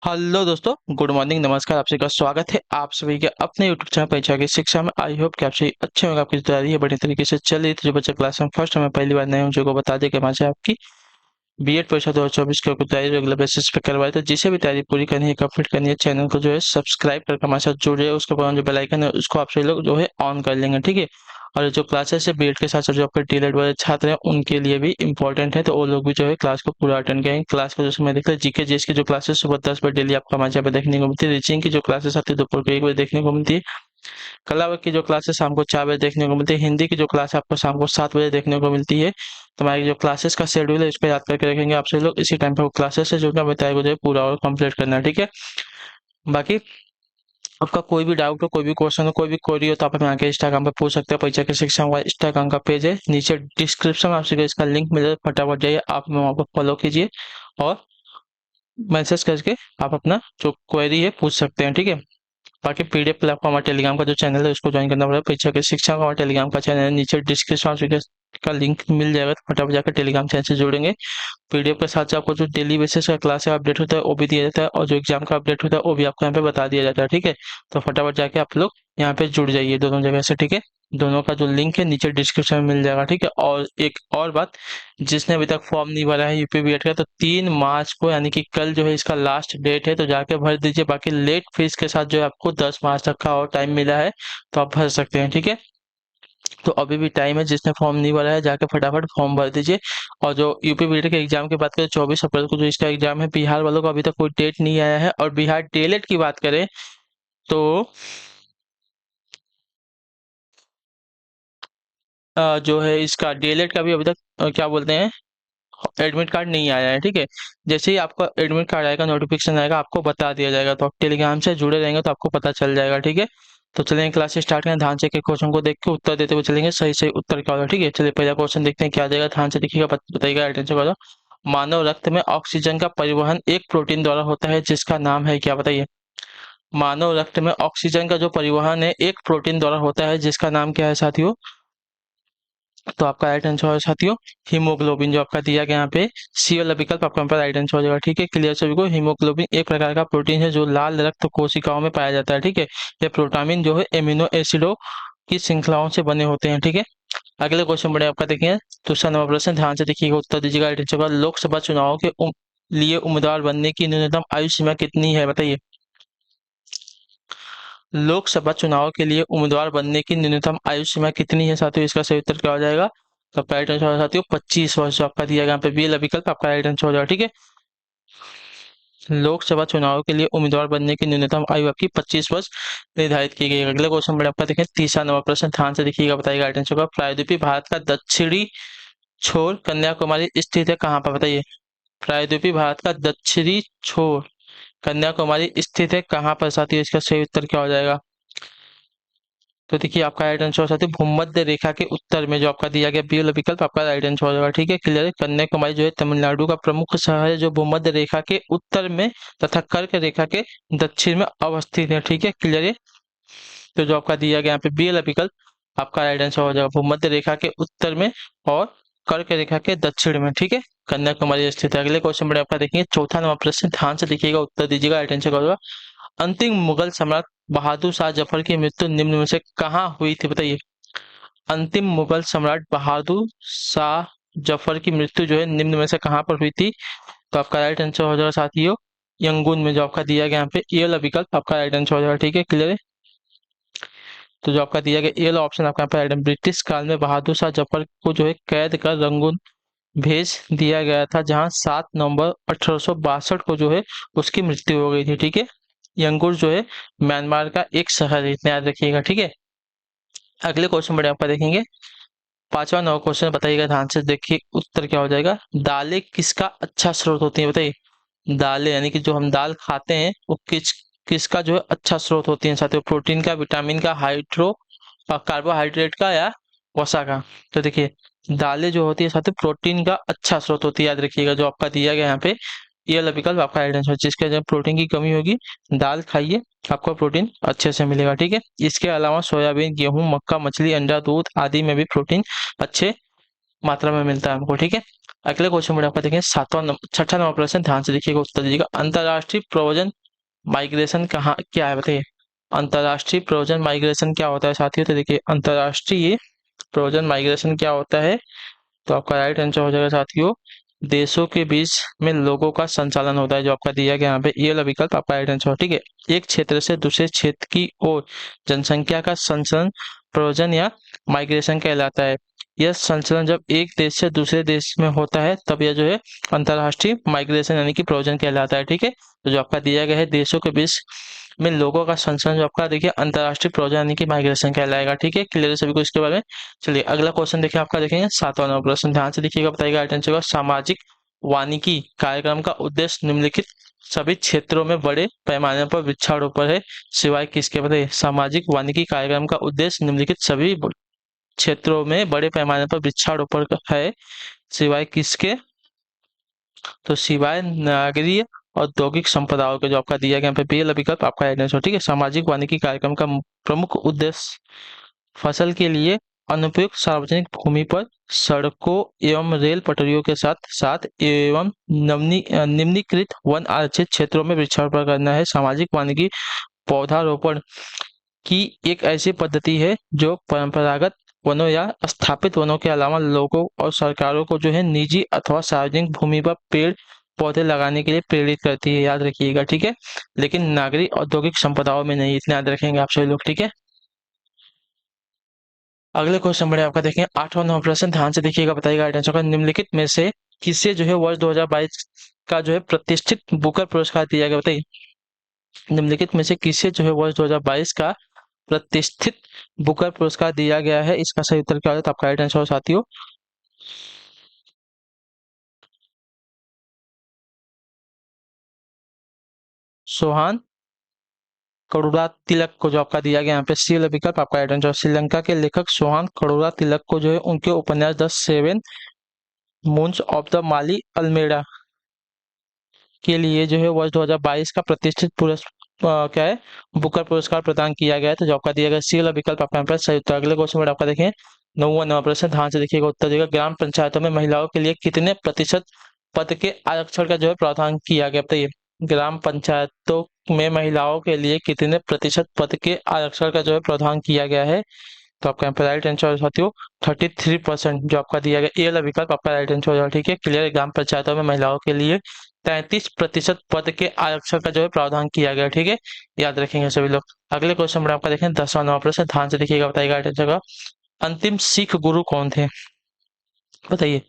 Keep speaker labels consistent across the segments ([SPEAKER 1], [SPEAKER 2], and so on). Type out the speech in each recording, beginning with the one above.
[SPEAKER 1] Hello दोस्तों, good morning, नमस्कार। आप सभी का स्वागत है आप सभी के अपने यूट्यूब चैनल परीक्षा की शिक्षा में। आई होप कि आप सभी अच्छे होंगे, आपकी तैयारी है बढ़िया तरीके से चल रही है। तो जो बच्चे क्लास में फर्स्ट हमें पहली बार नए हैं उनको बता दें कि हमारे से आपकी बीएड परीक्षा 2024 की तैयारी रेगुलर बेसिस पे करवाए। तो जिसे भी तैयारी पूरी करनी है, कंप्लीट करनी है, चैनल को जो है सब्सक्राइब करके हमारे साथ जुड़े, उसके बाद जो बेल आइकन है उसको आप सभी लोग जो है ऑन कर लेंगे, ठीक है। और जो क्लासेस है बीएड के साथ साथ जो आपके डीएलएड वाले छात्र हैं उनके लिए भी इंपॉर्टेंट है, तो वो लोग भी जो है क्लास को पूरा अटेंड करेंगे। क्लास को जो समय देखते हैं जीके जीएस की जो क्लासेस सुबह 10 बजे डेली आपको हमारे यहाँ पे देखने को मिलती है। रीचिंग की जो क्लासेस आती है दोपहर को 1 बजे देखने को मिलती है। कला की जो क्लासेस शाम को 4 बजे देखने को मिलती है। हिंदी की जो क्लास है आपको शाम को 7 बजे देखने को मिलती है। तो हमारी जो क्लासेस का शेड्यूल है इस पर याद करके रखेंगे आप सभी लोग। इसी टाइम पर क्लासेस है जो कि हमें तय हो जाए पूरा और कंप्लीट करना है, ठीक है। बाकी आपका कोई भी डाउट हो, कोई भी क्वेश्चन हो, कोई भी क्वेरी हो तो आप हमें आके इंस्टाग्राम पे पूछ सकते हैं। परीक्षा की शिक्षा हमारा इंस्टाग्राम का पेज है, नीचे डिस्क्रिप्शन में आपसे इसका लिंक मिल जाए, फटाफट जाइए आप हमें वहाँ पर फॉलो कीजिए और मैसेज करके आप अपना जो क्वेरी है पूछ सकते हैं, ठीक है। बाकी पीडीएफ प्लेटफॉर्म हमारे टेलीग्राम का जो चैनल है उसको ज्वाइन करना पड़ेगा। परीक्षा की शिक्षा का हमारा टेलीग्राम का चैनल है, नीचे डिस्क्रिप्शन में का लिंक मिल जाएगा, तो फटाफट जाकर टेलीग्राम चैनल से जुड़ेंगे। पीडीएफ के साथ से आपको जो डेली बेसिस का क्लास का अपडेट होता है वो भी दिया जाता है, और जो एग्जाम का अपडेट होता है वो भी आपको यहाँ पे बता दिया जाता है, ठीक है। तो फटाफट जाके आप लोग यहाँ पे जुड़ जाइए दोनों जगह से, ठीक है। दोनों का जो लिंक है नीचे डिस्क्रिप्शन में मिल जाएगा, ठीक है। और एक और बात, जिसने अभी तक फॉर्म नहीं भरा है यूपी बीएड का, तो 3 मार्च को यानी कि कल जो है इसका लास्ट डेट है, तो जाके भर दीजिए। बाकी लेट फीस के साथ जो है आपको 10 मार्च तक का और टाइम मिला है, तो आप भर सकते हैं, ठीक है। तो अभी भी टाइम है, जिसने फॉर्म नहीं भरा है जाके फटाफट फॉर्म भर दीजिए। और जो यूपी बीएड के एग्जाम की बात करें 24 अप्रैल को जो इसका एग्जाम है, बिहार वालों का अभी तक कोई डेट नहीं आया है। और बिहार डीएलएड की बात करें तो जो है इसका डीएलएड का भी अभी तक क्या बोलते हैं, एडमिट कार्ड नहीं आया है, ठीक है। जैसे ही आपका एडमिट कार्ड आएगा, नोटिफिकेशन आएगा, आपको बता दिया जाएगा। तो आप टेलीग्राम से जुड़े रहेंगे तो आपको पता चल जाएगा, ठीक है। तो चलिए क्लास स्टार्ट करें। ध्यान से क्वेश्चन को देख के उत्तर देते हुए चलेंगे, सही सही उत्तर क्या होगा, ठीक है। चलिए पहला क्वेश्चन देखते हैं क्या आ जाएगा। ध्यान से देखिएगा, बताइएगा, अटेंशन करो। मानव रक्त में ऑक्सीजन का परिवहन एक प्रोटीन द्वारा होता है जिसका नाम है क्या, बताइए। मानव रक्त में ऑक्सीजन का जो परिवहन है एक प्रोटीन द्वारा होता है जिसका नाम क्या है साथियों। तो आपका राइट आंसर है साथियों हीमोग्लोबिन, जो आपका दिया गया यहाँ पे सी वाला विकल्प आपका यहाँ पर राइट आंसर हो जाएगा, ठीक है। क्लियर सभी को। हीमोग्लोबिन एक प्रकार का प्रोटीन है जो लाल रक्त कोशिकाओं में पाया जाता है, ठीक है। ये प्रोटामिन जो है एमिनो एसिडों की श्रृंखलाओं से बने होते हैं, ठीक है। अगले क्वेश्चन बढ़े आपका देखिए। दूसरा नंबर प्रश्न, ध्यान से देखिएगा, उत्तर दीजिएगा। राइट आंसर होगा लोकसभा चुनाव के लिए उम्मीदवार बनने की न्यूनतम आयु सीमा कितनी है, बताइए। लोकसभा चुनाव के लिए उम्मीदवार बनने की न्यूनतम आयु सीमा कितनी है साथियों, इसका सही उत्तर क्या हो जाएगा। तो आपका राइट आंसर हो जाएगा साथियों 25 वर्ष, जो आपका दिया गया यहाँ पे बी विकल्प आपका राइट आंसर हो जाएगा, ठीक है। लोकसभा चुनाव के लिए उम्मीदवार बनने की न्यूनतम आयु आपकी 25 वर्ष निर्धारित की गई है। अगले क्वेश्चन में आपका देखें तीसरा नंबर प्रश्न, ध्यान से देखिएगा, बताइएगा राइट आंसर होगा। प्रायद्वीपीय भारत का दक्षिणी छोर कन्याकुमारी स्थित है कहाँ पर, बताइए। प्रायद्वीपीय भारत का दक्षिणी छोर कन्याकुमारी स्थित है कहाँ पर साथियों, इसका सही उत्तर क्या हो जाएगा। तो देखिए आपका राइट आंसर हो साथियों भूमध्य रेखा के उत्तर में, जो आपका दिया गया बी वाला विकल्प आपका राइट आंसर हो जाएगा, ठीक है। क्लियर है। कन्याकुमारी जो है तमिलनाडु का प्रमुख शहर है जो भूमध्य रेखा के उत्तर में तथा कर्क रेखा के दक्षिण में अवस्थित है, ठीक है। क्लियर है। तो जो आपका दिया गया यहाँ पे बी वाला विकल्प आपका राइट आंसर हो जाएगा भूमध्य रेखा के उत्तर में और कर्क रेखा के दक्षिण में, ठीक है। कन्याकुमारी स्थित है। अगले क्वेश्चन में आपका देखेंगे चौथा नंबर प्रश्न, ध्यान से देखिएगा, उत्तर दीजिएगा, राइट आंसर होगा। अंतिम मुगल सम्राट बहादुर शाह जफर की मृत्यु निम्न में से कहाँ हुई थी, बताइए। अंतिम मुगल सम्राट बहादुर शाह जफर की मृत्यु जो है निम्न में से कहाँ पर हुई थी। तो आपका राइट आंसर हो जाएगा साथियों यंगून में, जो आपका दिया गया यहाँ पे ए वाला विकल्प आपका राइट आंसर हो जाएगा, ठीक है। क्लियर है। तो जो आपका दिया गया ए वाला ऑप्शन आपका यहाँ पे राइट है। ब्रिटिश काल में बहादुर शाह जफर को जो है कैद कर रंगून भेज दिया गया था, जहां 7 नवंबर 1862 को जो है उसकी मृत्यु हो गई थी, ठीक है। यंगूर जो है म्यांमार का एक शहर है, इतना याद रखिएगा, ठीक है। अगले क्वेश्चन बढ़े आपका देखेंगे पांचवा नवा क्वेश्चन, बताइएगा ध्यान से देखिए उत्तर क्या हो जाएगा। दालें किसका अच्छा स्रोत होती है, बताइए। दालें यानी कि जो हम दाल खाते हैं वो किसका जो है अच्छा स्रोत होती है साथियों। प्रोटीन का, विटामिन का, हाइड्रो कार्बोहाइड्रेट का या वसा का। तो देखिए दालें जो होती है साथियों प्रोटीन का अच्छा स्रोत होती है, याद रखिएगा। जो आपका दिया गया यहाँ पे ये वाला विकल्प आपका राइट आंसर, जिसके जब प्रोटीन की कमी होगी दाल खाइए, आपको प्रोटीन अच्छे से मिलेगा, ठीक है। इसके अलावा सोयाबीन, गेहूं, मक्का, मछली, अंडा, दूध आदि में भी प्रोटीन अच्छे मात्रा में मिलता है हमको, ठीक है। अगले क्वेश्चन में आपका देखें छठा नंबर प्रश्न, ध्यान से देखिएगा, उत्तर दीजिएगा। अंतरराष्ट्रीय प्रव्रजन माइग्रेशन कहाँ क्या है, बताइए। अंतरराष्ट्रीय प्रव्रजन माइग्रेशन क्या होता है साथियों? तो देखिए, अंतरराष्ट्रीय प्रव्रजन माइग्रेशन क्या होता है, तो आपका राइट आंसर हो जाएगा साथियों, देशों के बीच में लोगों का संचालन होता है, जो आपका दिया गया यहाँ पे ये वाला विकल्प आपका राइट आंसर हो। ठीक है, एक क्षेत्र से दूसरे क्षेत्र की ओर जनसंख्या का संचलन प्रव्रजन या माइग्रेशन कहलाता है। यह संचलन जब एक देश से दूसरे देश में होता है तब यह जो है अंतरराष्ट्रीय माइग्रेशन यानी कि प्रव्रजन कहलाता है। ठीक है, तो जो आपका दिया गया है देशों के बीच में लोगों का संचलन, जो आपका देखिए अंतरराष्ट्रीय प्रव्रजन यानी कि माइग्रेशन कहलाएगा। ठीक है, क्लियर है सभी को इसके बारे में। चलिए अगला क्वेश्चन देखिए, आपका देखेंगे सातवां नंबर प्रश्न, ध्यान से देखिएगा, बताइएगा राइट आंसर का। सामाजिक वानिकी कार्यक्रम का उद्देश्य निम्नलिखित सभी क्षेत्रों में बड़े पैमाने पर वृक्षारोपण है, सिवाय किसके? बताइए। सामाजिक वानिकी कार्यक्रम का उद्देश्य निम्नलिखित सभी क्षेत्रों में बड़े पैमाने पर वृक्षारोपण है, सिवाय किसके? तो सिवाय नागरीय औद्योगिक संपदाओं के, जो आपका दिया गया यहाँ पे बी वाला विकल्प आपका राइट आंसर। ठीक है, सामाजिक वानिकी कार्यक्रम का प्रमुख उद्देश्य फसल के लिए अनुपयुक्त सार्वजनिक भूमि पर सड़कों एवं रेल पटरियों के साथ साथ एवं निम्नीकृत वन आरक्षित क्षेत्रों में वृक्षारोपण करना है। सामाजिक वानिकी पौधारोपण की एक ऐसी पद्धति है जो परंपरागत वनों या स्थापित वनों के अलावा लोगों और सरकारों को जो है निजी अथवा सार्वजनिक भूमि पर पेड़ पौधे लगाने के लिए प्रेरित करती है, याद रखिएगा। ठीक है, लेकिन नागरिक औद्योगिक संपदाओं में नहीं, इतना याद रखेंगे आप सभी लोग। ठीक है, अगले क्वेश्चन बढ़े आपका देखें आठवां नंबर प्रश्न, ध्यान से देखिएगा, बताइएगा राइट आंसर का। निम्नलिखित में से किसे जो है वर्ष 2022 का जो है प्रतिष्ठित बुकर पुरस्कार दिया गया, बताइए। निम्नलिखित में से किसे जो है वर्ष 2022 का प्रतिष्ठित बुकर पुरस्कार दिया गया है, इसका सही उत्तर क्या होता है? आपका राइट आंसर साथियों, सोहान करुणा तिलक को, जो आपका दिया गया यहाँ पे सी वाला विकल्प आपका राइट आंसर। श्रीलंका के लेखक सोहान करुणा तिलक को जो है उनके उपन्यास the Seven Moons of the Maali Almeida के लिए जो है वर्ष 2022 का प्रतिष्ठित क्या है बुकर पुरस्कार प्रदान किया गया है, तो जो आपका दिया गया सी वाला विकल्प आपका यहाँ पे सही उत्तर। अगले क्वेश्चन में आपका देखें नौवां नंबर प्रश्न, ध्यान से देखिएगा, उत्तर देगा। ग्राम पंचायतों में महिलाओं के लिए कितने प्रतिशत पद के आरक्षण का जो है प्रावधान किया गया, बताइए। ग्राम पंचायतों में महिलाओं के लिए कितने प्रतिशत पद के आरक्षण का जो है प्रावधान किया गया है, तो आपका यहाँ पे राइट आंसर साथियों 33%, जो आपका दिया गया ए वाला विकल्प आपका राइट आंसर हो जाएगा। ठीक है, क्लियर। ग्राम पंचायतों में महिलाओं के लिए 33% पद के आरक्षण का जो है प्रावधान किया गया। ठीक है, याद रखेंगे सभी लोग। अगले क्वेश्चन में आपका देखें 10वां नंबर प्रश्न, ध्यान से देखिएगा, बताइएगा राइट आंसर का। अंतिम सिख गुरु कौन थे, बताइए।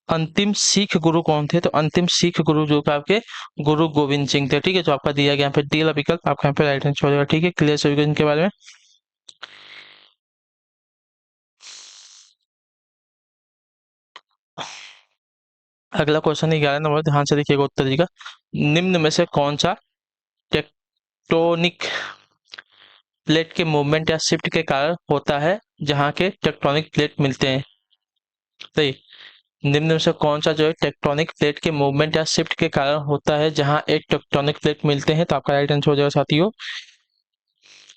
[SPEAKER 1] अंतिम सिख गुरु कौन थे, तो अंतिम सिख गुरु जो कि आपके गुरु गोविंद सिंह थे। ठीक है, जो आपका दिया गया यहाँ पे डी वाला विकल्प आपका यहाँ पे राइट आंसर हो जाएगा। ठीक है, क्लियर सभी को इनके बारे में। अगला क्वेश्चन 11 नंबर, ध्यान से देखिएगा, उत्तर दीजिएगा। निम्न में से कौन सा टेक्टोनिक प्लेट के मूवमेंट या शिफ्ट के कारण होता है जहां के टेक्टोनिक प्लेट मिलते हैं, सही। निम्न में से कौन सा जो है टेक्टोनिक प्लेट के मूवमेंट या शिफ्ट के कारण होता है जहां एक टेक्टोनिक प्लेट मिलते हैं, तो आपका राइट आंसर हो जाएगा साथियों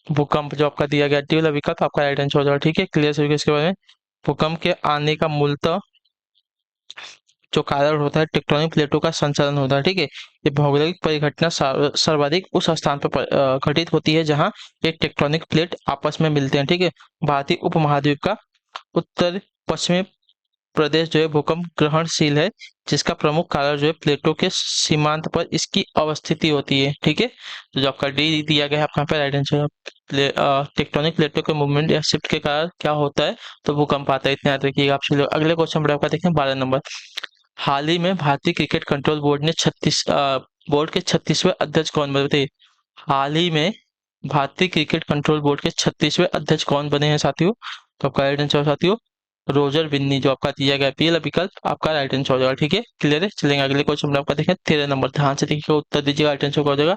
[SPEAKER 1] भूकंप, जो आपका दिया गया डी वाला विकल्प आपका राइट आंसर हो जाएगा। ठीक है, क्लियर सभी को इसके बारे में। भूकंप के आने का मूलतः जो कारण होता है टेक्टोनिक प्लेटों का संचलन होता है। ठीक है, ये भौगोलिक परिघटना सर्वाधिक उस स्थान पर घटित होती है जहां एक टेक्टोनिक प्लेट आपस में मिलते हैं। ठीक है, भारतीय उपमहाद्वीप का उत्तर पश्चिमी प्रदेश जो है भूकंप ग्रहणशील है, जिसका प्रमुख कारण जो है प्लेटों के सीमांत पर इसकी अवस्थिति होती है। ठीक है, तो जो आपका डी दिया गया है आपका यहाँ पे राइट आंसर। टेक्टोनिक प्लेटों के मूवमेंट या शिफ्ट के कारण क्या होता है, तो भूकंप आता है, इतना याद रखिएगा आप लोग। अगले क्वेश्चन पर आपका देखें 12 नंबर। हाल ही में भारतीय क्रिकेट कंट्रोल बोर्ड ने 36 बोर्ड के 36वें अध्यक्ष कौन बने, बताइए। हाल ही में भारतीय क्रिकेट कंट्रोल बोर्ड के 36वें अध्यक्ष कौन बने हैं साथियों, तो आपका राइट आंसर साथियों रोजर बिन्नी, जो आपका दिया गया पी वाला विकल्प आपका राइट आंसर हो जाएगा। ठीक है, क्लियर है। चलेंगे अगले क्वेश्चन में आपका देखें 13 नंबर, ध्यान से देखिए, उत्तर दीजिएगा, राइट आंसर हो जाएगा।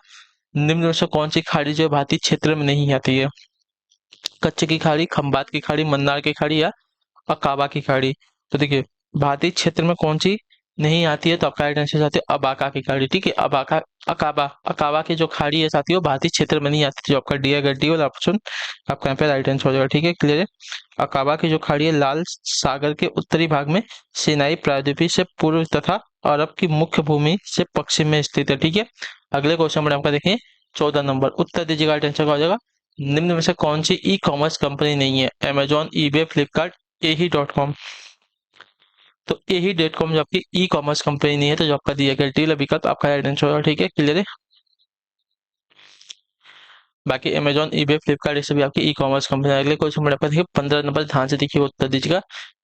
[SPEAKER 1] निम्न में से कौन सी खाड़ी जो है भारतीय क्षेत्र में नहीं आती है, कच्छ की खाड़ी, खंबात की खाड़ी, मन्नार की खाड़ी या अकाबा की खाड़ी, तो देखिए भारतीय क्षेत्र में कौन सी नहीं आती है, तो आपका राइट आंसर आती है अबाका की खाड़ी। ठीक है, अबाका अकाबा, अकाबा की जो खाड़ी है साथियों भारतीय क्षेत्र में नहीं आती, जो आपका डी है गड्डी वाला ऑप्शन आपका यहाँ पे राइट आंसर हो जाएगा। ठीक है, क्लियर है। अकाबा की जो खाड़ी है लाल सागर के उत्तरी भाग में सिनाई प्रायद्वीपीय से पूर्व तथा अरब की मुख्य भूमि से पश्चिम में स्थित है। ठीक है, अगले क्वेश्चन में आपका देखें 14 नंबर, उत्तर दीजिएगा, राइट आंसर का हो जाएगा निम्न में से कौन सी ई कॉमर्स कंपनी नहीं है? अमेजॉन, ईबे, फ्लिपकार्ट, एही डॉट कॉम। तो एही डॉट कॉम जो आपकी ई कॉमर्स कंपनी नहीं है, तो जो आपका दिया गया डी विकल्प आपका राइट आंसर होगा। ठीक है, क्लियर है। बाकी अमेजॉन, ईबे, फ्लिपकार्ट ये सभी आपकी ई कॉमर्स कंपनी। अगले क्वेश्चन में आपका देखिए 15 नंबर, ध्यान से देखिए उत्तर दीजिएगा।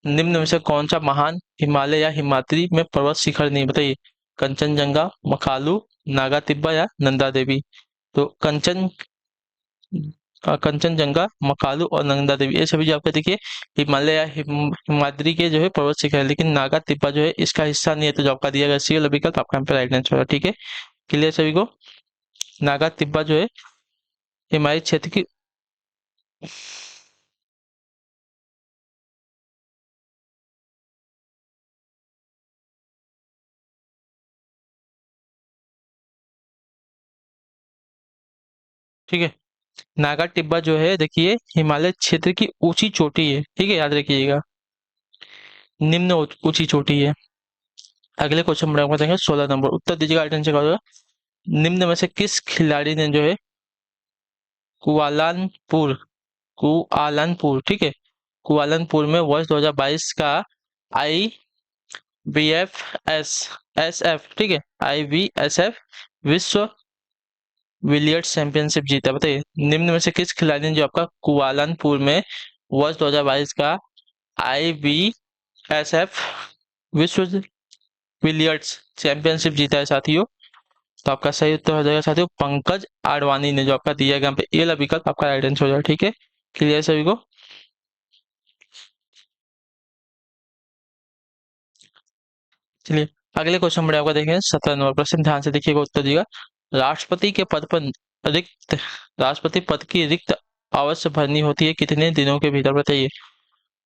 [SPEAKER 1] निम्न में से कौन सा महान हिमालय या हिमाद्री में पर्वत शिखर नहीं? बताइए, कंचनजंगा, मकालू, नागा तिब्बा या नंदा देवी। तो कंचनजंगा, मकालू और नंदा देवी ये सभी जो आपके देखिए हिमालय या हिमाद्री के जो है पर्वत शिखर है, लेकिन नागा तिब्बा जो है इसका हिस्सा नहीं है, तो जो आपका दिया गया सी वाला विकल्प आपका यहाँ पे राइट आंसर होगा। ठीक है, क्लियर सभी को। नागा तिब्बा जो है हिमालय क्षेत्र की, ठीक है, नागा टिब्बा जो है देखिए हिमालय क्षेत्र की ऊंची चोटी है। ठीक है, याद रखिएगा, निम्न ऊंची चोटी है। अगले क्वेश्चन में आपको देंगे 16 नंबर, उत्तर दीजिएगा, राइट आंसर का होगा निम्न में से किस खिलाड़ी ने जो है कुआलालंपुर कुआलालंपुर ठीक है, कुआलालंपुर में वर्ष 2022 का IBFSSF ठीक है, IBSF विश्व विलियर्ड्स चैंपियनशिप जीता? बताइए, निम्न में से किस खिलाड़ी ने जो आपका कुआलालंपुर में वर्ष 2022 का IBSF विश्व विलियर्ड्स चैंपियनशिप जीता है साथियों? तो आपका सही उत्तर हो जाएगा साथियों पंकज आडवाणी ने, जो आपका दिया गया पे ए वाला विकल्प आपका राइट आंसर हो जाएगा। ठीक है, क्लियर सभी को। चलिए अगले क्वेश्चन में आपका देखेंगे 17 नंबर प्रश्न, ध्यान से देखिएगा, उत्तर दिएगा। राष्ट्रपति के पद पर रिक्त राष्ट्रपति पद की रिक्त अवश्य भरनी होती है कितने दिनों के भीतर? बताइए,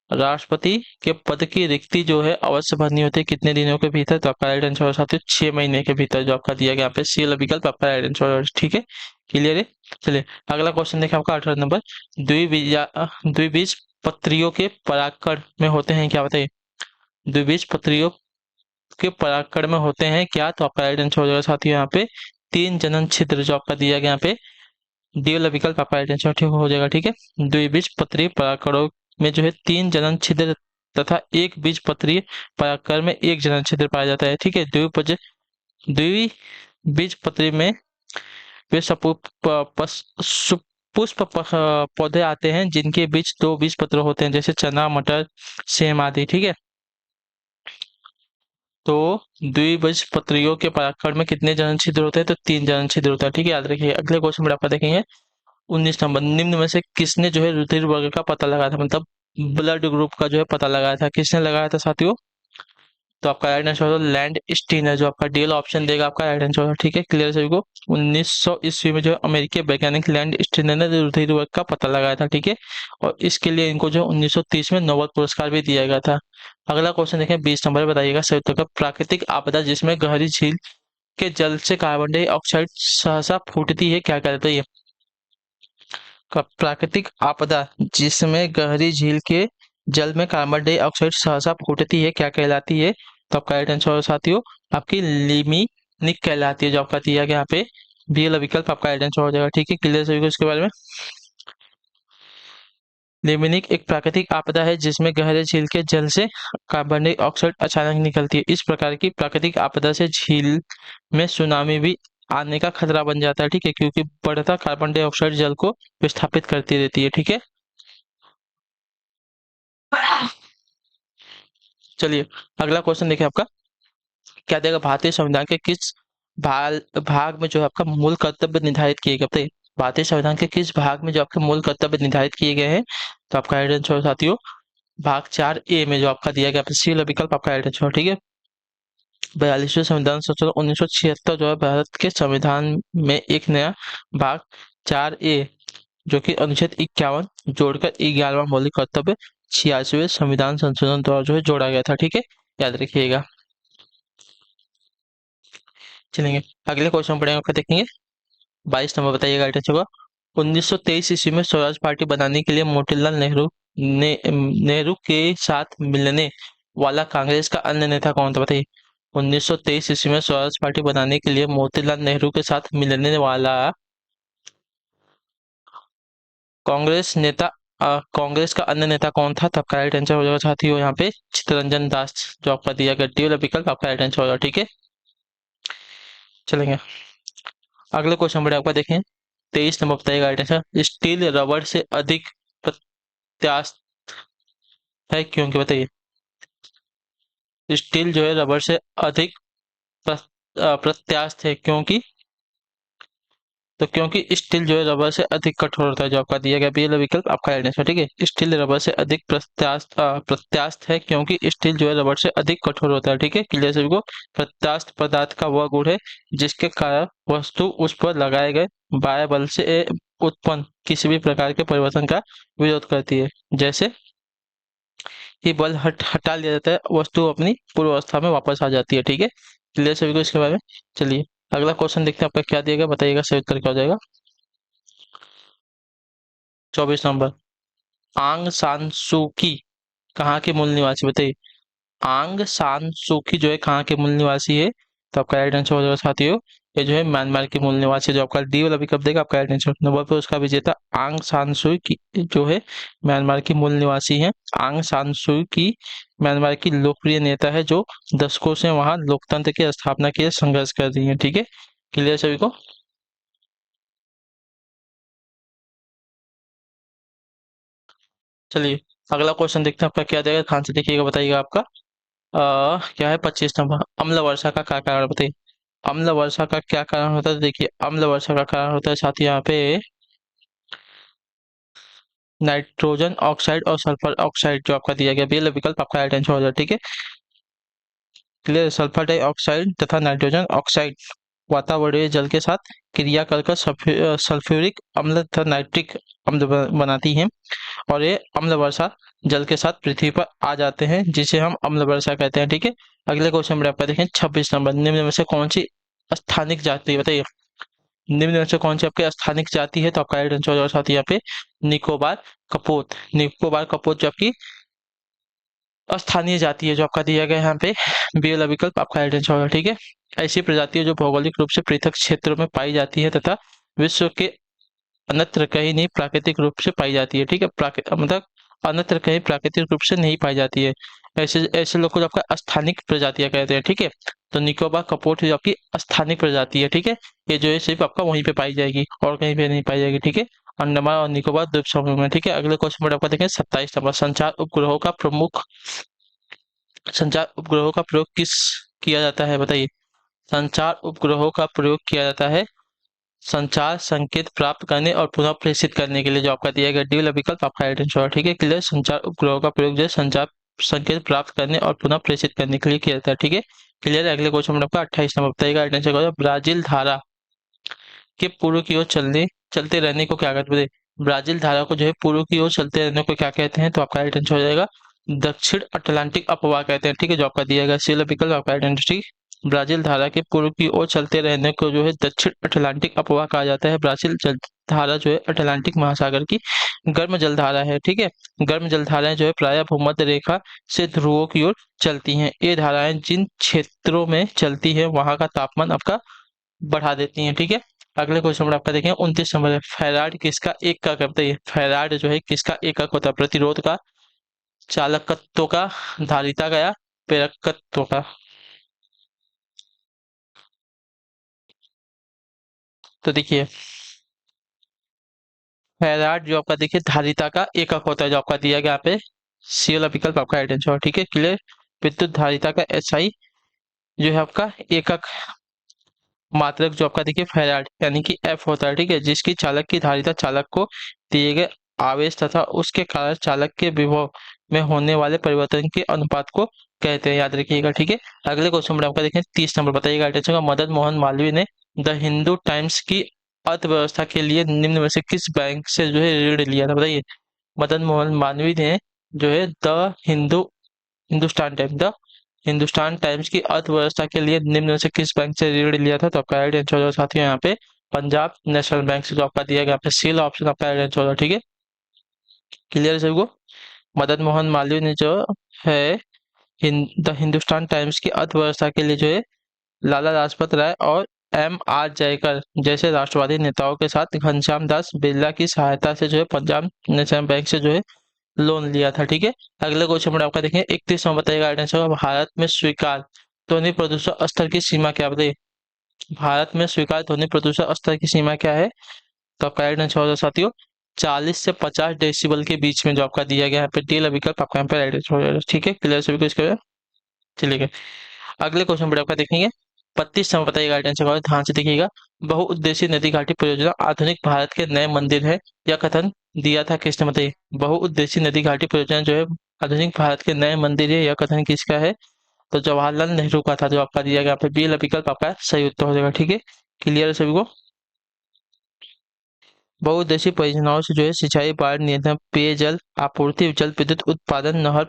[SPEAKER 1] राष्ट्रपति के पद की रिक्ति जो है अवश्य भरनी होती है कितने दिनों के भीतर? तो आपका राइट आंसर होगा साथियों 6 महीने के भीतर, जो आपका दिया गया यहाँ पे सी वाला विकल्प आपका राइट आंसर होगा। ठीक है, क्लियर है। चलिए अगला क्वेश्चन देखें आपका 18 नंबर, द्विबीजपत्रियों के परागकण में होते हैं क्या? बताइए, द्विबीजपत्रियों के परागकण में होते हैं क्या? तो आपका राइट आंसर हो जाएगा साथियों यहाँ पे 3 जनन छिद्र, जो आपका दिया गया यहाँ पे डी वाला विकल्प आपका राइट आंसर ठीक हो जाएगा। ठीक है, द्विबीजपत्री परागकणों में जो है 3 जनन छिद्र तथा एक बीजपत्री परागकण में एक जनन छिद्र पाया जाता है। ठीक है, द्विबीजपत्री में वे पुष्प पौधे आते हैं जिनके बीच 2 बीजपत्र होते हैं, जैसे चना, मटर, सेम आदि। ठीक है, तो द्विबीजपत्रियों के परागकण में कितने जनन छिद्र होते हैं? तो 3 जनन छिद्र होता है। ठीक है, याद रखिए। अगले क्वेश्चन में आपका देखेंगे 19 नंबर, निम्न में से किसने जो है रुधिर वर्ग का पता लगाया था? मतलब ब्लड ग्रुप का जो है पता लगाया था, किसने लगाया था साथियों? तो आपका राइट आंसर होगा लैंड स्टीन है, जो आपका डीएल ऑप्शन देगा आपका राइट आंसर होगा। ठीक है, क्लियर सभी को। 1900 ईस्वी में जो है अमेरिकी वैज्ञानिक लैंड स्टीनर ने रुधिर वर्ग का पता लगाया था। ठीक है, और इसके लिए इनको जो 1930 में नोबेल पुरस्कार भी दिया गया था। अगला क्वेश्चन देखें 20 नंबर, बताइएगा सही उत्तर का। प्राकृतिक आपदा जिसमें गहरी झील के जल से कार्बन डाइऑक्साइड सहसा फूटती है क्या कहलाता है? प्राकृतिक आपदा जिसमें गहरी झील के जल में कार्बन डाइऑक्साइड सहसा फूटती है क्या कहलाती है? तो आपका राइट आंसर साथियों आपकी लिमिनिक कहलाती है, जो आपका दिया गया यहाँ पे बी वाला विकल्प आपका राइट आंसर हो जाएगा। ठीक है, क्लियर सभी को इसके बारे में। लिमिनिक एक प्राकृतिक आपदा है जिसमें गहरे झील के जल से कार्बन डाइऑक्साइड अचानक निकलती है। इस प्रकार की प्राकृतिक आपदा से झील में सुनामी भी आने का खतरा बन जाता है। ठीक है, क्योंकि बढ़ता कार्बन डाइऑक्साइड जल को विस्थापित करती रहती है। ठीक है, चलिए अगला क्वेश्चन देखिए आपका क्या देगा। भारतीय संविधान के किस भाग में जो है आपका मूल कर्तव्य निर्धारित किए गए? बताइए, भारतीय संविधान के किस भाग में जो आपके मूल कर्तव्य निर्धारित किए गए हैं? तो आपका राइट आंसर साथियों भाग 4A में जो आपका दिया गया सी वाला विकल्प आपका राइट आंसर। ठीक है, 42वें संविधान संशोधन 1976 जो है भारत के संविधान में एक नया भाग 4A जो कि अनुच्छेद 51 जोड़कर 11वां मौलिक कर्तव्य 86वें संविधान संशोधन द्वारा जो है जोड़ा गया था। ठीक है, याद रखिएगा। चलेंगे अगले क्वेश्चन पढ़ेंगे, आपका देखेंगे 22 नंबर, बताइएगा आइटम होगा 1923 ईस्वी में स्वराज पार्टी बनाने के लिए मोतीलाल नेहरू के साथ मिलने वाला कांग्रेस का अन्य नेता कौन था, बताइए। 1923 ईस्वी में स्वराज पार्टी बनाने के लिए मोतीलाल नेहरू के साथ मिलने वाला कांग्रेस नेता कांग्रेस का अन्य नेता कौन था, तो आपका राइट आंसर हो जाएगा साथियों यहाँ पे चित्तरंजन दास, जो आपका दिया गया डी वाला विकल्प आपका राइट आंसर होगा, ठीक है। चलेंगे अगले क्वेश्चन बढ़े, आपका देखें 23 नंबर, बताइएगा राइट आंसर स्टील रबर से अधिक प्रत्यास्थ है क्योंकि, बताइए। स्टील जो है रबर से अधिक प्रत्यास्थ है क्योंकि, तो क्योंकि स्टील जो है रबर से अधिक कठोर होता है, जो आपका दिया गया बी वाला विकल्प आपका राइट आंसर, ठीक है। स्टील रबर से अधिक प्रत्यास्थ है क्योंकि स्टील जो है रबर से अधिक कठोर होता है, ठीक है। क्लियर सभी को। प्रत्यास्थ पदार्थ का वह गुण है जिसके कारण वस्तु उस पर लगाए गए बाह्य बल से उत्पन्न किसी भी प्रकार के परिवर्तन का विरोध करती है। जैसे ही बल हटा लिया जाता है, वस्तु अपनी पूर्व अवस्था में वापस आ जाती है, ठीक है। क्लियर सभी को इसके बारे में। चलिए अगला क्वेश्चन देखते हैं, आपका क्या दिया गया, बताइएगा सही उत्तर क्या हो जाएगा। 24 नंबर, आंग सान सू की कहाँ के मूल निवासी, बताइए। आंग सान सू की जो है कहाँ के मूल निवासी है, तो आपका राइट आंसर हो जाएगा साथियों, ये जो है म्यांमार के मूल निवासी, जो आपका डी वाला विकल्प देगा आपका राइट आंसर। नंबर पर उसका विजेता आंग सान सू की जो है म्यांमार की मूल निवासी है। आंग सान सू की म्यांमार की लोकप्रिय नेता है जो दशकों से वहां लोकतंत्र की स्थापना के लिए संघर्ष कर रही है, ठीक है। क्लियर सभी को। चलिए अगला क्वेश्चन देखते हैं, आपका क्या देगा, ध्यान से देखिएगा, बताइएगा आपका क्या है 25 नंबर, अम्ल वर्षा का क्या कारण, बताइए। अम्ल वर्षा का क्या कारण होता है, तो देखिए अम्ल वर्षा का कारण होता है साथ ही यहाँ पे नाइट्रोजन ऑक्साइड और सल्फर ऑक्साइड, जो आपका दिया गया बेल विकल्प आपका राइट आंसर हो जाए, ठीक है। क्लियर। सल्फर डाइऑक्साइड तथा नाइट्रोजन ऑक्साइड वातावरणीय जल के साथ क्रिया कर सल्फ्यूरिक अम्ल तथा नाइट्रिक अम्ल बनाती हैं और ये अम्ल वर्षा जल के साथ पृथ्वी पर आ जाते हैं, जिसे हम अम्ल वर्षा कहते हैं, ठीक है। अगले क्वेश्चन में आपका देखें 26 नंबर, निम्न में से कौन सी स्थानिक जाति, बताइए। निम्न में से कौन सी आपकी स्थानिक जाति है, तो आपका राइट आंसर हो जाएगा साथ ही यहाँ पे निकोबार कपोत। निकोबार कपोत जो आपकी स्थानीय जाति है, जो आपका दिया गया है यहाँ पे बी वाला विकल्प आपका राइट आंसर होगा, ठीक है। ऐसी प्रजातियां जो भौगोलिक रूप से पृथक क्षेत्रों में पाई जाती है तथा विश्व के अन्यत्र कहीं नहीं प्राकृतिक रूप से पाई जाती है, ठीक है। मतलब अन्यत्र कहीं प्राकृतिक रूप से नहीं पाई जाती है, ऐसे ऐसे लोग को जो आपका स्थानिक प्रजातियां कहते हैं, ठीक है। तो निकोबार कपोत जो आपकी स्थानिक प्रजाति है, ठीक है। ये जो है सिर्फ आपका वहीं पे पाई जाएगी और कहीं पे नहीं पाई जाएगी, ठीक है। अंडमान और निकोबार द्वीप समूह में, ठीक है। अगले क्वेश्चन में आपका देखें 27 नंबर, संचार उपग्रहों का प्रयोग किस किया जाता है, बताइए। संचार उपग्रहों का प्रयोग किया जाता है संचार संकेत प्राप्त करने और पुनः प्रेषित करने के लिए, जो आपका दिया गया डी वाला विकल्प आपका राइट आंसर है, ठीक है। क्लियर। संचार उपग्रहों का प्रयोग जो है संचार संकेत प्राप्त करने और पुनः प्रेषित करने के लिए किया जाता है, ठीक है। क्लियर। अगले क्वेश्चन में आपका 28 नंबर, बताइएगा राइट आंसर क्या होगा। ब्राजील धारा के पूर्व की ओर चलते रहने को क्या कहते हैं, ब्राजील धारा को जो है पूर्व की ओर चलते रहने को क्या कहते हैं, तो आपका राइट आंसर हो जाएगा दक्षिण अटलांटिक अपवाह कहते हैं, ठीक है। जो आपका दिया गया सी वाला विकल्प आपका राइट आंसर, ठीक। ब्राजील धारा के पूर्व की ओर चलते रहने को जो है दक्षिण अटलांटिक अपवाह कहा जाता है। ब्राजील जल धारा जो है अटलांटिक महासागर की गर्म जलधारा है, ठीक है। गर्म जलधाराएं जो है प्रायः भूमध्य रेखा से ध्रुवों की ओर चलती हैं। ये धाराएं जिन क्षेत्रों में चलती है वहां का तापमान आपका बढ़ा देती हैं, ठीक है। अगले क्वेश्चन में आपका देखें 29 नंबर है, फैराड किसका एकक है, बताइए। फैराड जो है किसका एकक होता है, प्रतिरोध का, चालकत्व का, धारिता का या प्रेरकत्व का। तो देखिए फैराड जो आपका देखिए धारिता का एकक होता है, जो आपका दिया गया यहाँ पे सी वाला विकल्प आपका राइट आंसर, ठीक है। क्लियर। विद्युत धारिता का एसआई जो है आपका एकक मात्रक, जो आपका देखिए फैराड यानी कि एफ होता है, ठीक है। जिसकी चालक की धारिता चालक को दिए गए आवेश तथा उसके कारण चालक के विभव में होने वाले परिवर्तन के अनुपात को कहते हैं, याद रखिएगा, ठीक है। अगले क्वेश्चन में आपका देखें 30 नंबर, बताइएगा राइट आंसर का। मदन मोहन मालवीय ने द हिंदू टाइम्स की अर्थव्यवस्था के लिए निम्न में से किस बैंक से जो है ऋण लिया था, बताइए। मदन मोहन मालवीय ने जो है the Hindustan times Hindustan times की अर्थव्यवस्था के लिए निम्न में से किस बैंक से ऋण लिया था? तो आपका राइट आंसर होगा साथियों यहाँ पे पंजाब नेशनल बैंक से जो आपका दिया गया यहाँ पे सील ऑप्शन आपका राइट आंसर होगा। ठीक है, क्लियर है सभी को? मदन मोहन मालवीय ने जो है द हिंदुस्तान टाइम्स की अर्थव्यवस्था के लिए जो है लाला लाजपत राय और M.R. जयकर जैसे राष्ट्रवादी नेताओं के साथ घनश्याम दास बिरला की सहायता से जो है पंजाब नेशनल बैंक से जो है लोन लिया था। ठीक है, अगले क्वेश्चन में आपका देखें 31वां बताइएगा आंसर। भारत में स्वीकार ध्वनि प्रदूषण स्तर की सीमा क्या बताइए? भारत में स्वीकार ध्वनि प्रदूषण स्तर की सीमा क्या है? तो आपका राइट आंसर होगा साथियों 40 से 50 डेसिबल के बीच में जो आपका दिया गया है यहाँ पे डी विकल्प आपका यहाँ पे राइट आंसर हो जाएगा। ठीक है, क्लियर सभी को इसके बाद चलिए अगले क्वेश्चन पर आपका देखेंगे 32 समय बताइएगा राइट आंसर ध्यान से देखिएगा। बहुउद्देशीय नदी घाटी परियोजना आधुनिक भारत के नए मंदिर है, यह कथन दिया था किसने बताइए? बहुउद्देशीय नदी घाटी परियोजना जो है आधुनिक भारत के नए मंदिर है, यह कथन किसका है? तो जवाहरलाल नेहरू का था जो आपका दिया गया यहाँ पे बी विकल्प आपका सही उत्तर हो जाएगा। ठीक है, क्लियर है सभी को? बहुउद्देशीय परियोजनाओं से जो है सिंचाई, बाढ़ नियंत्रण, पेयजल आपूर्ति, जल विद्युत उत्पादन, नहर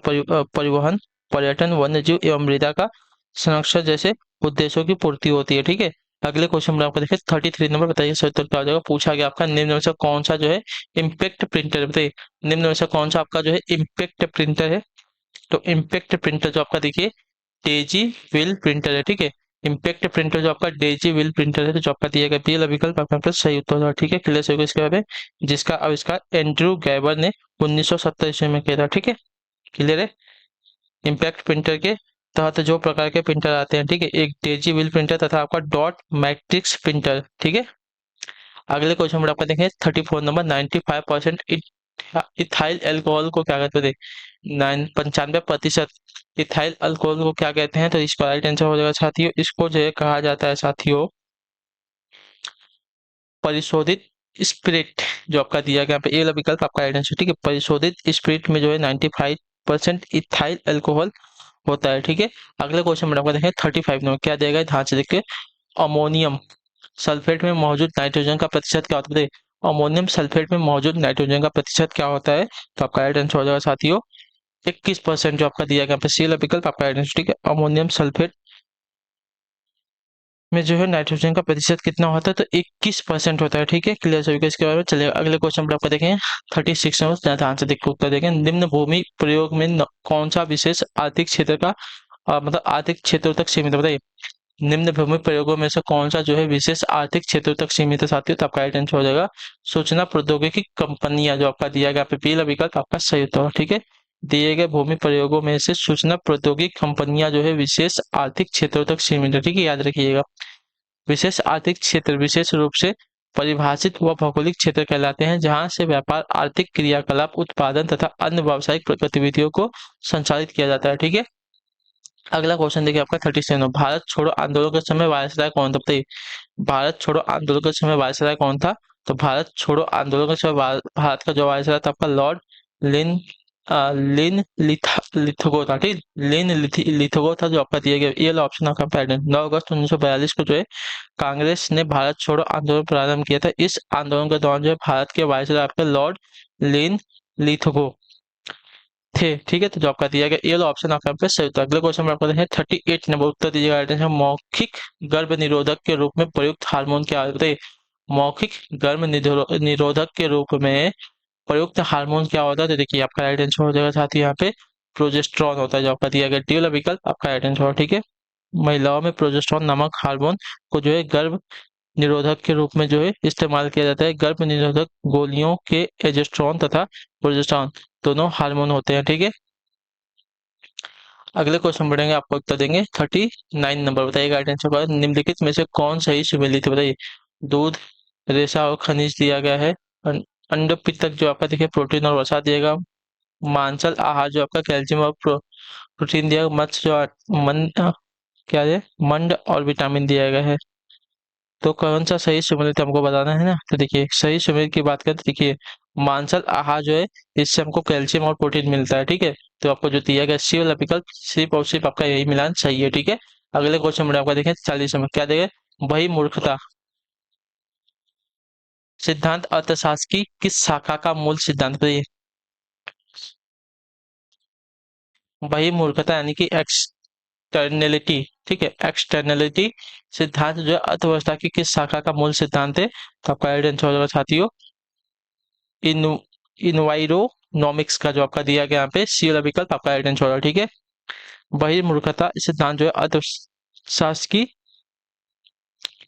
[SPEAKER 1] परिवहन, पर्यटन, वन्यजीव एवं मृदा का संरक्षण जैसे उद्देश्यों की पूर्ति होती है। ठीक है, अगले क्वेश्चन में आपको देखिए 33 नंबर बताइए सही उत्तर क्या हो जाएगा। पूछा गया आपका निम्न में से कौन सा जो है इम्पैक्ट प्रिंटर है? बताइए निम्न में से कौन सा आपका जो है इम्पैक्ट प्रिंटर है? तो इम्पैक्ट प्रिंटर जो आपका देखिए डेजी व्हील प्रिंटर है। ठीक है, इम्पैक्ट प्रिंटर जो आपका डेजी व्हील प्रिंटर है तो जो आपका दिया गया पी विकल्प आपका पास सही उत्तर होगा। ठीक है, क्लियर सही इसके बारे में जिसका आविष्कार एंड्रयू गैबर ने 1970 ईस्वी में किया था। ठीक है, क्लियर है? इम्पैक्ट प्रिंटर के तहत जो प्रकार के प्रिंटर आते हैं, ठीक है, एक डेजी व्हील प्रिंटर तथा आपका डॉट मैट्रिक्स प्रिंटर। ठीक है, अगले क्वेश्चन में आपका देखें 34 नंबर 95% इथाइल अल्कोहल को क्या कहते हैं? 95% इथाइल अल्कोहल को क्या कहते हैं? तो इसका राइट आंसर हो जाएगा साथियों इसको जो है कहा जाता है साथियों परिशोधित स्पिरिट। जो आपका दिया गया यहाँ पे ए वाला विकल्प आपका राइट आंसर। ठीक है, परिशोधित स्पिरिट में जो है 95% इथाइल अल्कोहल होता है। ठीक है, अगले क्वेश्चन में आपका देखें 35 नंबर क्या देगा ध्यान से देखिए। अमोनियम सल्फेट में मौजूद नाइट्रोजन का प्रतिशत क्या होता है? अमोनियम सल्फेट में मौजूद नाइट्रोजन का प्रतिशत क्या होता है? तो आपका राइट आंसर हो जाएगा साथियों 21% जो आपका दिया गया पे सी विकल्प आपका राइट आंसर। ठीक है, अमोनियम सल्फेट में जो है नाइट्रोजन का प्रतिशत कितना होता है? तो 21% होता है। ठीक है, क्लियर सभी को इसके बारे में चलिए अगले क्वेश्चन पर आपका देखें 36 नंबर ध्यान से देखकर उत्तर देखें। निम्न भूमि प्रयोग में कौन सा विशेष आर्थिक क्षेत्र का मतलब आर्थिक क्षेत्रों तक सीमित है? बताइए निम्न भूमि प्रयोगों में से कौन सा जो है विशेष आर्थिक क्षेत्रों तक सीमित है साथियों? तो आपका राइट आंसर हो जाएगा सूचना प्रौद्योगिकी कंपनियां जो आपका दिया गया पे पहला विकल्प आपका सही उत्तर है। ठीक है, दिए गए भूमि प्रयोगों में से सूचना प्रौद्योगिकी कंपनियां जो है विशेष आर्थिक क्षेत्रों तक सीमित है। ठीक है, याद रखिएगा विशेष आर्थिक क्षेत्र विशेष रूप से परिभाषित व भौगोलिक क्षेत्र कहलाते हैं जहां से व्यापार, आर्थिक क्रियाकलाप, उत्पादन तथा अन्य व्यावसायिक गतिविधियों को संचालित किया जाता है। ठीक है, अगला क्वेश्चन देखिए आपका 37 भारत छोड़ो आंदोलन के समय वायसराय कौन था? बताइए भारत छोड़ो आंदोलन के समय वायसराय कौन था? तो भारत छोड़ो आंदोलन के समय भारत का जो वायसराय था आपका लॉर्ड लिन लिथगो था। ठीक, लिथगो था जो आपका दिया गया ये वाला ऑप्शन आपका पैटर्न 9 अगस्त 1942 को जो है कांग्रेस ने भारत छोड़ो आंदोलन प्रारंभ किया था। इस आंदोलन के दौरान जो है भारत के वायसराय आपका लॉर्ड लिन लिथगो थे। ठीक है, तो जो आपका दिया गया ये वाला ऑप्शन आपका पे सही उत्तर। अगले क्वेश्चन में आपका है 38 नंबर उत्तर दीजिएगा राइट आंसर। मौखिक गर्भ निरोधक के रूप में प्रयुक्त हार्मोन क्या है? बताइए मौखिक गर्भ निरोधक के रूप में प्रयुक्त हार्मोन क्या होता है? तो देखिए आपका राइट आंसर हो जाएगा साथ ही यहाँ पे प्रोजेस्ट्रॉन होता है जो आपका दिया गया डी वाला विकल्प आपका राइट आंसर। ठीक है, महिलाओं में प्रोजेस्ट्रॉन नामक हार्मोन को जो है गर्भ निरोधक के रूप में जो है इस्तेमाल किया जाता है। गर्भ निरोधक गोलियों के एजेस्ट्रॉन तथा प्रोजेस्ट्रॉन दोनों हार्मोन होते हैं। ठीक है, अगले क्वेश्चन बढ़ेंगे आपको उत्तर देंगे 39 नंबर बताइएगा राइट आंसर का निम्नलिखित में से कौन सही सुमेलित है? बताइए दूध, रेशा और खनिज दिया गया है। अंड पित्तक जो आपका देखिए प्रोटीन और वसा दिएगा। मांसल आहार जो आपका कैल्शियम और प्रोटीन दिया। मत्स्य जो क्या है मंड और विटामिन दिया गया है। तो कौन सा सही सुमेलित हमको बताना है ना। तो देखिए सही सुमेलित की बात करें तो देखिए मांसल आहार जो है इससे हमको कैल्शियम और प्रोटीन मिलता है। ठीक है, तो आपको जो दिया गया सी वाला विकल्प सिर्फ और सिर्फ आपका यही मिलान सही है। ठीक है, अगले क्वेश्चन में आपका देखें 40 में क्या देगा वही मूर्खता सिद्धांत अर्थशास्त्र की किस शाखा का मूल सिद्धांत है? वही मूर्खता यानी कि एक्स एक्सटर्नलिटी, ठीक है, एक्सटर्नलिटी सिद्धांत जो है अर्थव्यवस्था की किस शाखा का मूल सिद्धांत है? तो आपका राइट आंसर हो जाएगा साथियों इन इन्वायरोनॉमिक्स का जो आपका दिया गया यहाँ पे सी वाला विकल्प आपका राइट आंसर होगा, ठीक है। बहिर्मुखता सिद्धांत जो है अर्थशास्त्र की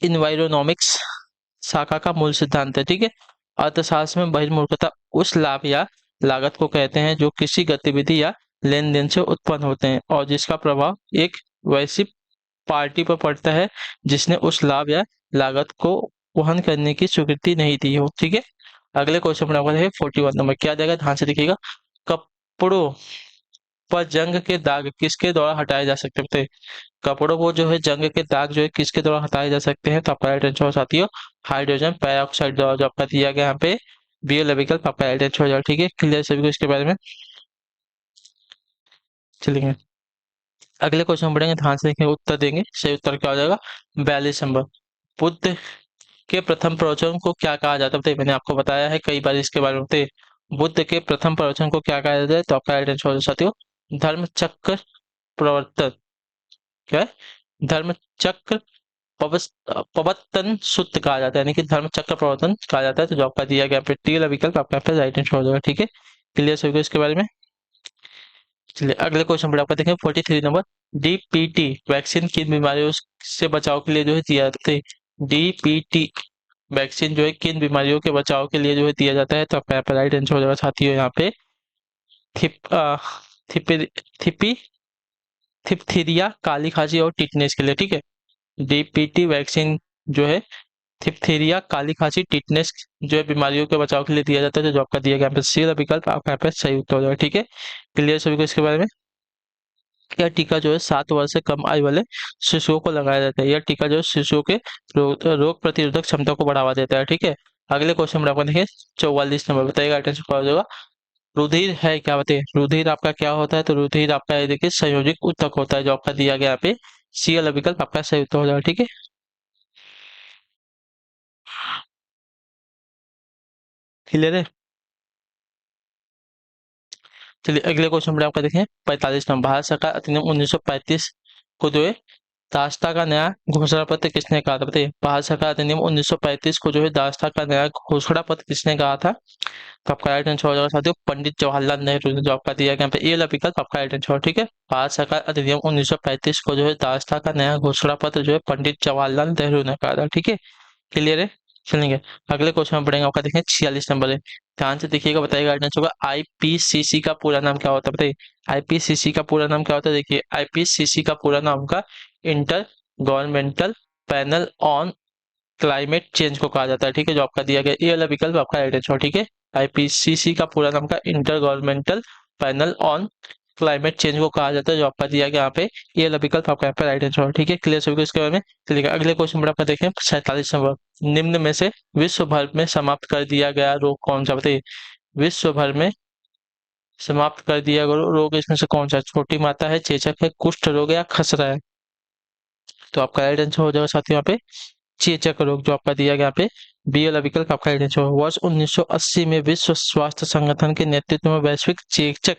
[SPEAKER 1] इन्वायरोनॉमिक्स शाखा का मूल सिद्धांत है, ठीक है। अर्थशास्त्र में बहिर्मुखता उस लाभ या लागत को कहते हैं जो किसी गतिविधि या लेन देन से उत्पन्न होते हैं और जिसका प्रभाव एक वैश्विक पार्टी पर पड़ता है जिसने उस लाभ या लागत को वहन करने की स्वीकृति नहीं दी हो, ठीक है। अगले क्वेश्चन पर आपका है 41 नंबर, क्या देगा, ध्यान से देखिएगा। कपड़ों पर जंग के दाग किसके द्वारा हटाए जा सकते हैं? कपड़ों को जो है जंग के दाग जो है किसके द्वारा हटाए जा सकते हैं? तो आपका राइट आंसर हो साथियों हाइड्रोजन पेरोक्साइड द्वारा, जो आपका दिया गया यहाँ पे बी वाला विकल्प आपका राइट आंसर हो जाएगा, ठीक है। क्लियर सभी को इसके बारे में? चलेंगे अगले क्वेश्चन बढ़ेंगे, ध्यान से देखेंगे, उत्तर देंगे। सही उत्तर क्या हो जाएगा? 42 नंबर। बुद्ध के प्रथम प्रवचन को क्या कहा जाता है? बताइए, मैंने आपको बताया है कई बार इसके बारे में। बताइए, बुद्ध के प्रथम प्रवचन को क्या कहा जाता है? तो आपका राइट आंसर हो जाएगा साथियों धर्म चक्र प्रवर्तन। क्या है? धर्म चक्र प्रवर्तन सूत्र कहा जाता है, यानी कि धर्म चक्र प्रवर्तन कहा जाता है। तो जो आपका दिया गया पे टी वाला विकल्प आपका यहाँ पे राइट आंसर हो जाएगा, ठीक है। क्लियर सभी को इसके बारे में? चलिए अगले क्वेश्चन पर आपका देखें 43 नंबर। डीपीटी वैक्सीन किन बीमारियों से बचाव के लिए जो है दिया जाता है? डीपीटी वैक्सीन जो है किन बीमारियों के बचाव के लिए जो है दिया जाता है? तो आपका यहाँ पे राइट आंसर हो जाएगा साथियों यहाँ पे थिप थिपी थिपी थिपथीरिया, काली खांसी और टिटनेस के लिए, ठीक है। डीपीटी वैक्सीन जो है थिपथीरिया, काली खांसी, टिटनेस जो है बीमारियों के बचाव के लिए दिया जाता है। तो जो आपका दिया गया यहाँ पे सी वाला विकल्प आपका यहाँ पे सही उत्तर हो जाएगा, ठीक है। क्लियर सभी को इसके बारे में? यह टीका जो है 7 वर्ष से कम आयु वाले शिशुओं को लगाया जाता है। यह टीका जो है शिशुओं के रोग प्रतिरोधक क्षमता को बढ़ावा देता है, ठीक है। अगले क्वेश्चन में आपको देखिए 44 नंबर, बताइएगा आइटम क्या हो जाएगा। रुधिर है क्या? बताइए, रुधिर आपका क्या होता है? तो रुधिर आपका ये देखिए संयोजित ऊतक होता है, जो आपका दिया गया यहाँ पे सी वाला विकल्प आपका सही उत्तर हो जाएगा, ठीक है। क्लियर है? चलिए अगले क्वेश्चन में आपका देखें 45 नंबर। भारत सरकार अधिनियम 1935 को जो है दासता का नया घोषणा पत्र किसने कहा था? बताइए, भारत सरकार अधिनियम 1935 को जो है दासता का नया घोषणा पत्र किसने कहा था? तो आपका राइट आंसर हो जाएगा साथियों पंडित जवाहरलाल नेहरू ने, जो आपका दिया गया यहाँ पे ए वाला विकल्प आपका राइट आंसर, ठीक है। भारत सरकार अधिनियम 1935 को जो है दासता का नया घोषणा पत्र जो है पंडित जवाहरलाल नेहरू ने कहा था, ठीक है। क्लियर है? चलेंगे अगले क्वेश्चन में पढ़ेंगे, आपका देखें 46 नंबर है। ध्यान से देखिएगा, बताइएगा गाइडेंस होगा आईपीसीसी का पूरा नाम क्या होता है? बताइए, आईपीसीसी का पूरा नाम क्या होता है? देखिए, आईपीसीसी का पूरा नाम का inter governmental panel on climate change को कहा जाता है, ठीक है। जो आपका दिया गया ये वाला विकल्प आपका राइट आंसर, ठीक है। आईपीसीसी का पूरा नाम का inter governmental panel on climate change को कहा जाता है, जो आपका दिया गया यहाँ पे ये वाला विकल्प आपका यहाँ पे राइट आंसर, ठीक है। क्लियर सभी को इसके बारे में? चलिए अगले क्वेश्चन पर आपका देखें 47 नंबर। निम्न में से विश्व भर में समाप्त कर दिया गया रोग कौन सा? बताइए, विश्व भर में समाप्त कर दिया गया रोग इसमें से कौन सा? छोटी माता है, चेचक है, कुष्ठ रोग है या खसरा है? तो आपका राइट आंसर हो जाएगा साथियों यहाँ पे चेचक रोग, जो आपका दिया गया यहाँ पे बी वाला विकल्प आपका राइट आंसर। वर्ष 1980 में विश्व स्वास्थ्य संगठन के नेतृत्व में वैश्विक चेचक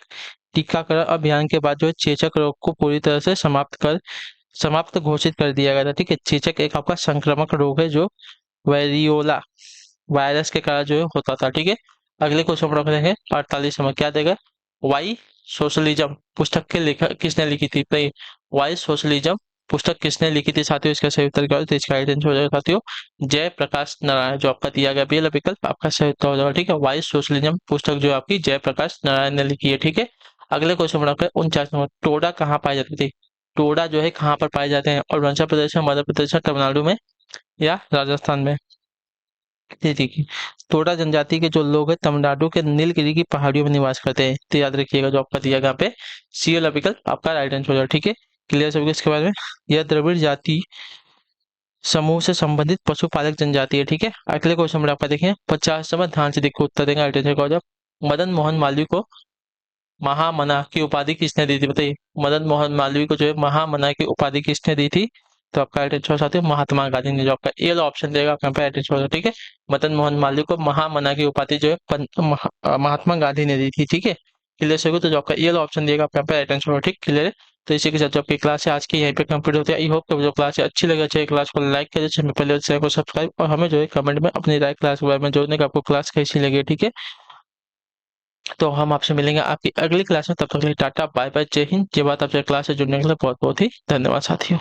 [SPEAKER 1] टीकाकरण अभियान के बाद जो है चेचक रोग को पूरी तरह से समाप्त घोषित कर दिया गया था, ठीक है। चेचक एक आपका संक्रामक रोग है जो वेरियोला वायरस के कारण जो है होता था, ठीक है। अगले क्वेश्चन पर रखते हैं 48 नंबर, क्या देगा? वाई सोशलिज्म पुस्तक के लेखक किसने लिखी थी? भाई, वाई सोशलिज्म पुस्तक किसने लिखी थी साथियों? इसका सही उत्तर क्या होगा? तो इसका आइडेंस हो जाएगा साथियों जयप्रकाश नारायण, जो आपका दिया गया बी विकल्प आपका सही उत्तर हो जाएगा, ठीक है। वाई सोशलिज्म पुस्तक जो आपकी जयप्रकाश नारायण ने लिखी है, ठीक है। अगले क्वेश्चन पर 49 नंबर, टोडा कहाँ पाए जाते थे? टोडा जो है कहाँ पर पाए जाते हैं? अरुणाचल प्रदेश में, मध्य प्रदेश में, तमिलनाडु में या राजस्थान में? ये देखिए, टोडा जनजाति के जो लोग हैं तमिलनाडु के नीलगिरी की पहाड़ियों में निवास करते हैं, तो याद रखिएगा जो आपका दिया गया पे सी वाला विकल्प आपका राइट आंसर हो जाएगा, ठीक है। क्लियर सभी को इसके बारे में? यह द्रविड़ जाति समूह से संबंधित पशुपालक जनजाति है, ठीक है। अगले क्वेश्चन में आपका देखें 50 नंबर, ध्यान से देखो उत्तर देंगे राइट आंसर का हो जाएगा। मदन मोहन मालवीय को महामना की उपाधि किसने दी थी? बताइए, मदन मोहन मालवीय को जो है महामना की उपाधि किसने दी थी? तो आपका राइट आंसर साथियों महात्मा गांधी ने, जो आपका ए वाला ऑप्शन देगा आपका राइट आंसर होगा, ठीक है। मदन मोहन मालवीय को महामना की उपाधि जो है महात्मा गांधी ने दी थी, ठीक है। क्लियर सभी को? तो जो आपका ए वाला ऑप्शन देगा आपका राइट आंसर होगा, ठीक। क्लियर है? तो इसी के साथ जो आपकी क्लास है आज की यहीं पे कंप्लीट होती है। आई होप कि जो क्लास है अच्छी लगे, चाहिए क्लास को लाइक करिए, चैनल पहले चैनल को सब्सक्राइब, और हमें जो है कमेंट में अपनी राय क्लास के बारे में जोड़ने का, आपको क्लास कैसी लगी, ठीक है। तो हम आपसे मिलेंगे आपकी अगली क्लास में, तब तक के लिए टाटा बाय बाय, जय हिंद, जय भारत। आपसे क्लास से जुड़ने के लिए बहुत बहुत ही धन्यवाद साथियों।